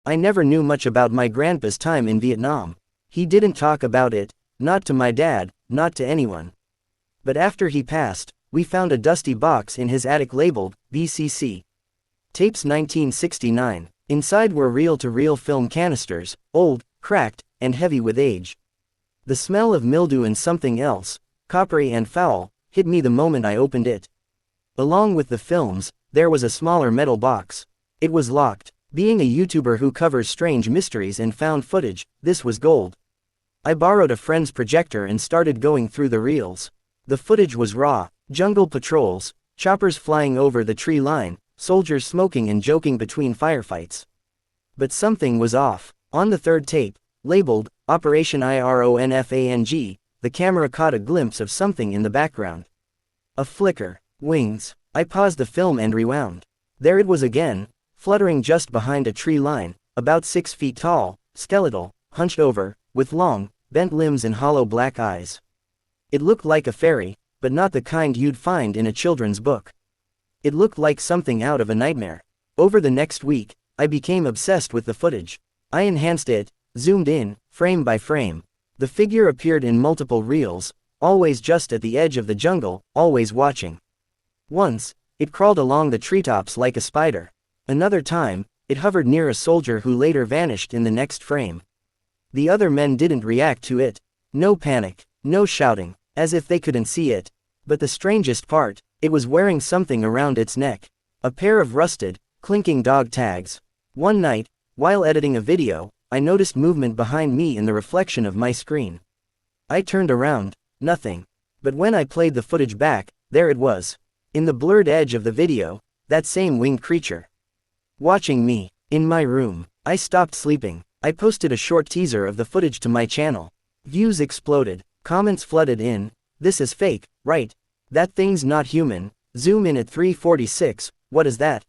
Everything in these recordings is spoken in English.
I never knew much about my grandpa's time in Vietnam. He didn't talk about it, not to my dad, not to anyone. But after he passed, we found a dusty box in his attic labeled, BCC. Tapes 1969. Inside were reel-to-reel film canisters, old, cracked, and heavy with age. The smell of mildew and something else, coppery and foul, hit me the moment I opened it. Along with the films, there was a smaller metal box. It was locked. Being a YouTuber who covers strange mysteries and found footage, this was gold. I borrowed a friend's projector and started going through the reels. The footage was raw: jungle patrols, choppers flying over the tree line, soldiers smoking and joking between firefights. But something was off. On the third tape, labeled, Operation IRONFANG, the camera caught a glimpse of something in the background. A flicker. Wings. I paused the film and rewound. There it was again, fluttering just behind a tree line, about 6 feet tall, skeletal, hunched over, with long, bent limbs and hollow black eyes. It looked like a fairy, but not the kind you'd find in a children's book. It looked like something out of a nightmare. Over the next week, I became obsessed with the footage. I enhanced it, zoomed in, frame by frame. The figure appeared in multiple reels, always just at the edge of the jungle, always watching. Once, it crawled along the treetops like a spider. Another time, it hovered near a soldier who later vanished in the next frame. The other men didn't react to it. No panic, no shouting, as if they couldn't see it. But the strangest part, it was wearing something around its neck. A pair of rusted, clinking dog tags. One night, while editing a video, I noticed movement behind me in the reflection of my screen. I turned around, nothing. But when I played the footage back, there it was. In the blurred edge of the video, that same winged creature. Watching me. In my room. I stopped sleeping. I posted a short teaser of the footage to my channel. Views exploded. Comments flooded in. This is fake, right? That thing's not human. Zoom in at 346, what is that?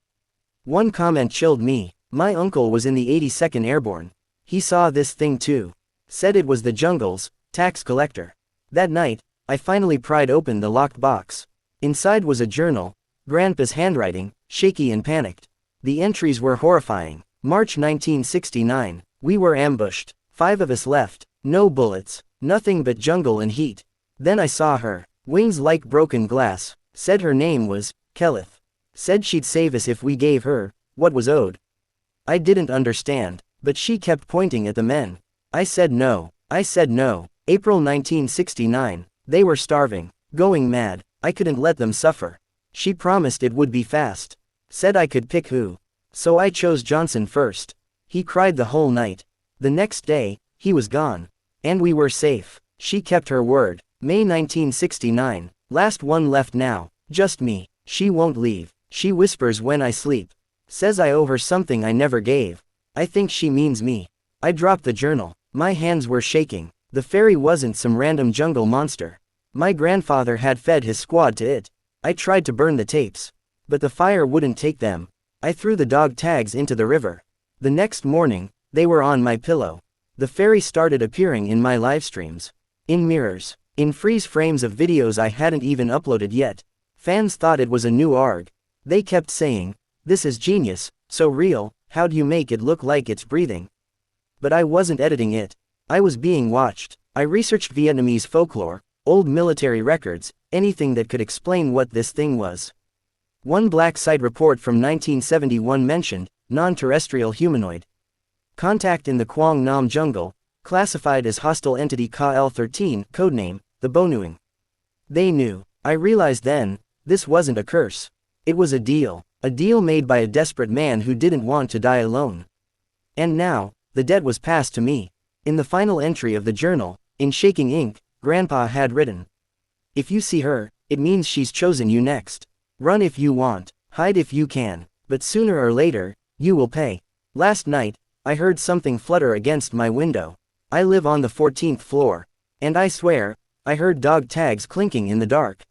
One comment chilled me. My uncle was in the 82nd Airborne. He saw this thing too. Said it was the jungle's tax collector. That night, I finally pried open the locked box. Inside was a journal, Grandpa's handwriting, shaky and panicked. The entries were horrifying. March 1969. We were ambushed. 5 of us left. No bullets. Nothing but jungle and heat. Then I saw her. Wings like broken glass. Said her name was Kelith. Said she'd save us if we gave her what was owed. I didn't understand, but she kept pointing at the men. I said no. I said no. April 1969. They were starving. Going mad. I couldn't let them suffer. She promised it would be fast. Said I could pick who. So I chose Johnson first. He cried the whole night. The next day, he was gone. And we were safe. She kept her word. May 1969. Last one left now. Just me. She won't leave. She whispers when I sleep. Says I owe her something I never gave. I think she means me. I dropped the journal. My hands were shaking. The fairy wasn't some random jungle monster. My grandfather had fed his squad to it. I tried to burn the tapes. But the fire wouldn't take them. I threw the dog tags into the river. The next morning, they were on my pillow. The fairy started appearing in my live streams. In mirrors. In freeze frames of videos I hadn't even uploaded yet. Fans thought it was a new ARG. They kept saying, "This is genius, so real, how do you make it look like it's breathing?" But I wasn't editing it. I was being watched. I researched Vietnamese folklore, old military records, anything that could explain what this thing was. One black site report from 1971 mentioned, non-terrestrial humanoid. Contact in the Quang Nam jungle, classified as hostile entity KL-13, codename, the Bonuing. They knew. I realized then, this wasn't a curse. It was a deal made by a desperate man who didn't want to die alone. And now, the debt was passed to me. In the final entry of the journal, in shaking ink, Grandpa had written, "If you see her, it means she's chosen you next. Run if you want, hide if you can, but sooner or later, you will pay." Last night, I heard something flutter against my window. I live on the 14th floor. And I swear, I heard dog tags clinking in the dark.